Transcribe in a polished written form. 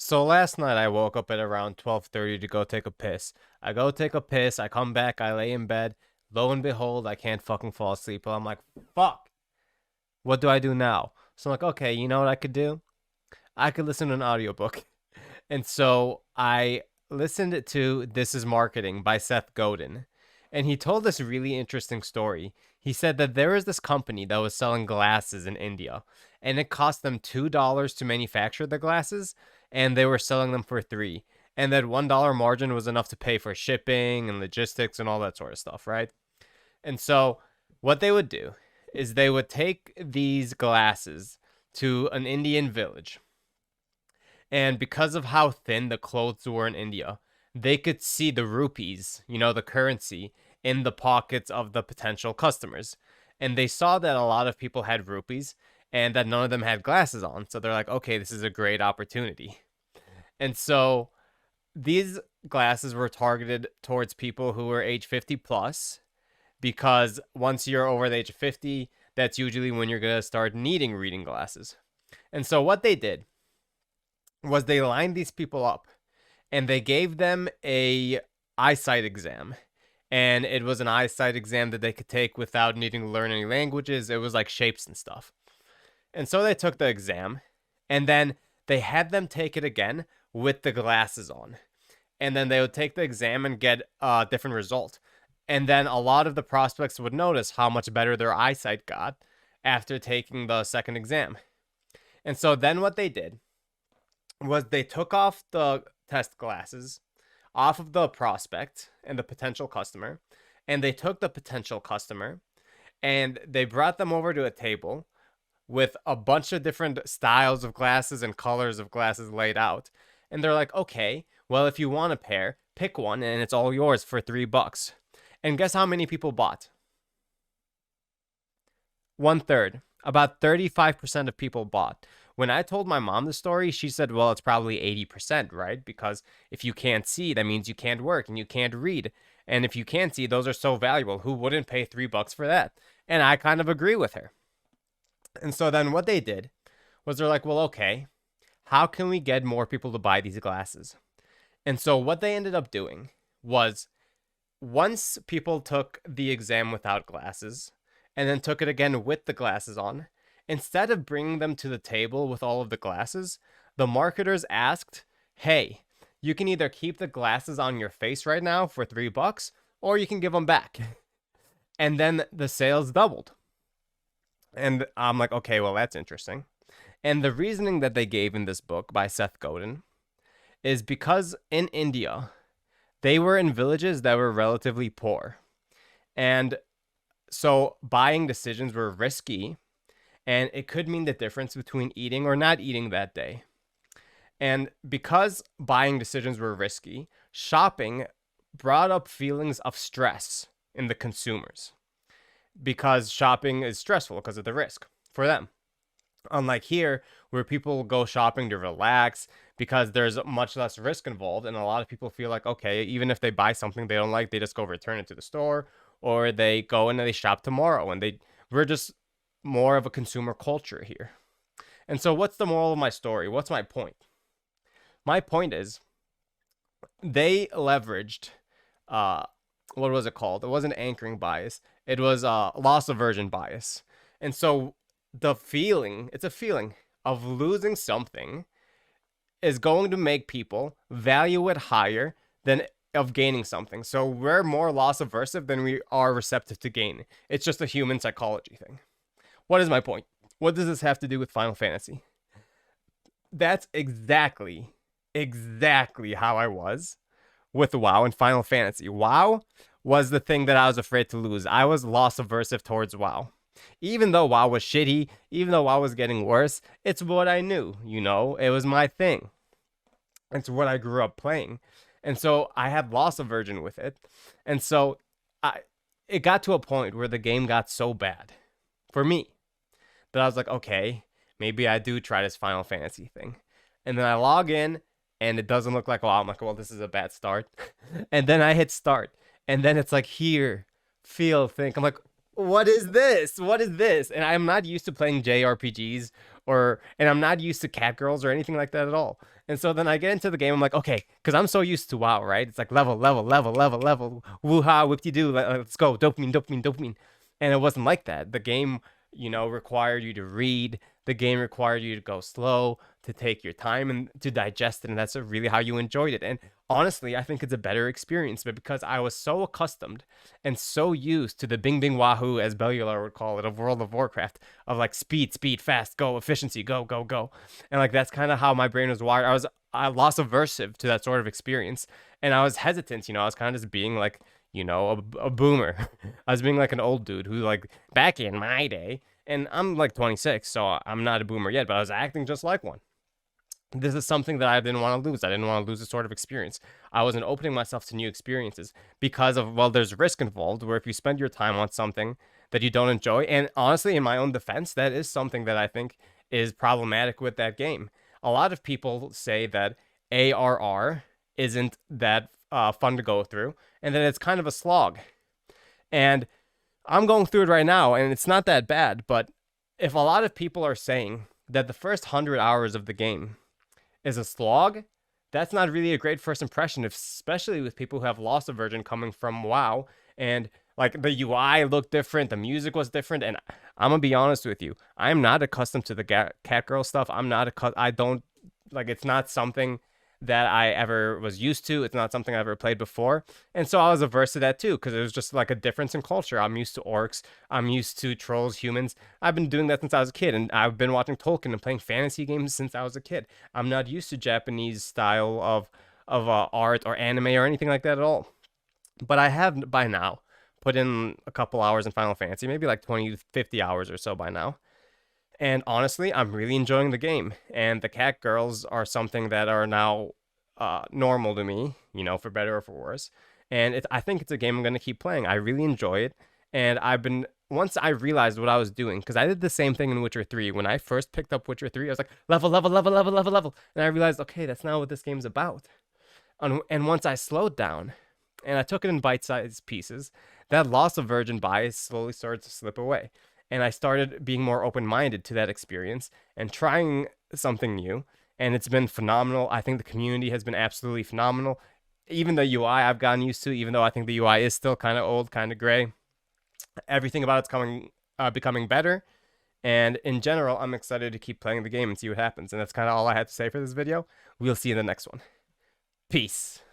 So last night I woke up at around 12:30 to go take a piss. I go take a piss, I come back, I lay in bed. Lo and behold, I can't fucking fall asleep. I'm like, fuck. What do I do now? So I'm like, okay, you know what I could do? I could listen to an audiobook. And so I listened to This Is Marketing by Seth Godin. And he told this really interesting story. He said that there was this company that was selling glasses in India, and it cost them $2 to manufacture the glasses, and they were selling them for 3. And that $1 margin was enough to pay for shipping and logistics and all that sort of stuff, right? And so what they would do is they would take these glasses to an Indian village, and because of how thin the clothes were in India, they could see the rupees, the currency, in the pockets of the potential customers. And they saw that a lot of people had rupees and that none of them had glasses on. So they're like, okay, this is a great opportunity. And so these glasses were targeted towards people who were age 50 plus, because once you're over the age of 50, that's usually when you're going to start needing reading glasses. And so what they did was they lined these people up and they gave them a eyesight exam. And it was an eyesight exam that they could take without needing to learn any languages. It was like shapes and stuff. And so they took the exam, and then they had them take it again with the glasses on. And then they would take the exam and get a different result. And then a lot of the prospects would notice how much better their eyesight got after taking the second exam. And so then what they did was they took off the test glasses off of the prospect and the potential customer, and they took the potential customer and they brought them over to a table with a bunch of different styles of glasses and colors of glasses laid out. And they're like, okay, well, if you want a pair, pick one and it's all yours for $3. And guess how many people bought? One third. About 35% of people bought. When I told my mom the story, she said, well, it's probably 80%, right? Because if you can't see, that means you can't work and you can't read. And if you can't see, those are so valuable. Who wouldn't pay $3 for that? And I kind of agree with her. And so then what they did was they're like, well, okay, how can we get more people to buy these glasses? And so what they ended up doing was, once people took the exam without glasses and then took it again with the glasses on, instead of bringing them to the table with all of the glasses, the marketers asked, hey, you can either keep the glasses on your face right now for $3 or you can give them back. And then the sales doubled. And I'm like, okay, well, that's interesting. And the reasoning that they gave in this book by Seth Godin is because in India, they were in villages that were relatively poor. And so buying decisions were risky, and it could mean the difference between eating or not eating that day. And because buying decisions were risky, shopping brought up feelings of stress in the consumers, because shopping is stressful because of the risk for them. Unlike here, where people go shopping to relax because there's much less risk involved, and a lot of people feel like, okay, even if they buy something they don't like, they just go return it to the store, or they go and they shop tomorrow, and we're just more of a consumer culture here. And so, what's the moral of my story? What's my point? My point is, they leveraged, what was it called? It wasn't anchoring bias. It was loss aversion bias. And so it's a feeling of losing something is going to make people value it higher than of gaining something. So we're more loss aversive than we are receptive to gain. It's just a human psychology thing. What is my point? What does this have to do with Final Fantasy? That's exactly how I was with WoW and Final Fantasy. WoW was the thing that I was afraid to lose. I was loss aversive towards WoW. Even though WoW was shitty, even though WoW was getting worse, it's what I knew, it was my thing. It's what I grew up playing. And so I had loss aversion with it. And so it got to a point where the game got so bad for me that I was like, okay, maybe I do try this Final Fantasy thing. And then I log in and it doesn't look like WoW. I'm like, well, this is a bad start. And then I hit start. And then it's like, here, feel, think. I'm like, what is this? What is this? And I'm not used to playing JRPGs and I'm not used to cat girls or anything like that at all. And so then I get into the game, I'm like, okay, because I'm so used to WoW, right? It's like level, level, level, level, level, woo-ha, whip-de-doo, let's go, dopamine, dopamine, dopamine. And it wasn't like that. The game, required you to read. The game required you to go slow, to take your time and to digest it, and that's really how you enjoyed it. And honestly, I think it's a better experience, but because I was so accustomed and so used to the bing bing wahoo, as Bellular would call it, of World of Warcraft, of like speed, speed, fast, go, efficiency, go, go, go. And like that's kind of how my brain was wired. I lost aversive to that sort of experience. And I was hesitant, I was kind of just being like, a boomer. I was being like an old dude who, like, back in my day, and I'm like 26, so I'm not a boomer yet, but I was acting just like one. This is something that I didn't want to lose. I didn't want to lose this sort of experience. I wasn't opening myself to new experiences because of, well, there's risk involved where if you spend your time on something that you don't enjoy, and honestly, in my own defense, that is something that I think is problematic with that game. A lot of people say that ARR isn't that fun to go through, and that it's kind of a slog. And I'm going through it right now, and it's not that bad, but if a lot of people are saying that the first 100 hours of the game is a slog, that's not really a great first impression, especially with people who have lost aversion coming from WoW. And like the UI looked different, the music was different, and I'm gonna be honest with you, I'm not accustomed to the cat girl stuff. I don't like. It's not something that I ever was used to. It's not something I ever played before. And so I was averse to that too, because it was just like a difference in culture. I'm used to orcs. I'm used to trolls, humans. I've been doing that since I was a kid, and I've been watching Tolkien and playing fantasy games since I was a kid. I'm not used to Japanese style of art or anime or anything like that at all. But I have by now put in a couple hours in Final Fantasy, maybe like 20 to 50 hours or so by now. And honestly, I'm really enjoying the game. And the cat girls are something that are now normal to me, for better or for worse. And I think it's a game I'm going to keep playing. I really enjoy it. And once I realized what I was doing, because I did the same thing in Witcher 3. When I first picked up Witcher 3, I was like, level, level, level, level, level, level. And I realized, okay, that's not what this game's about. And once I slowed down and I took it in bite-sized pieces, that loss of virgin bias slowly started to slip away. And I started being more open-minded to that experience and trying something new. And it's been phenomenal. I think the community has been absolutely phenomenal. Even the UI I've gotten used to, even though I think the UI is still kind of old, kind of gray. Everything about it's becoming better. And in general, I'm excited to keep playing the game and see what happens. And that's kind of all I had to say for this video. We'll see you in the next one. Peace.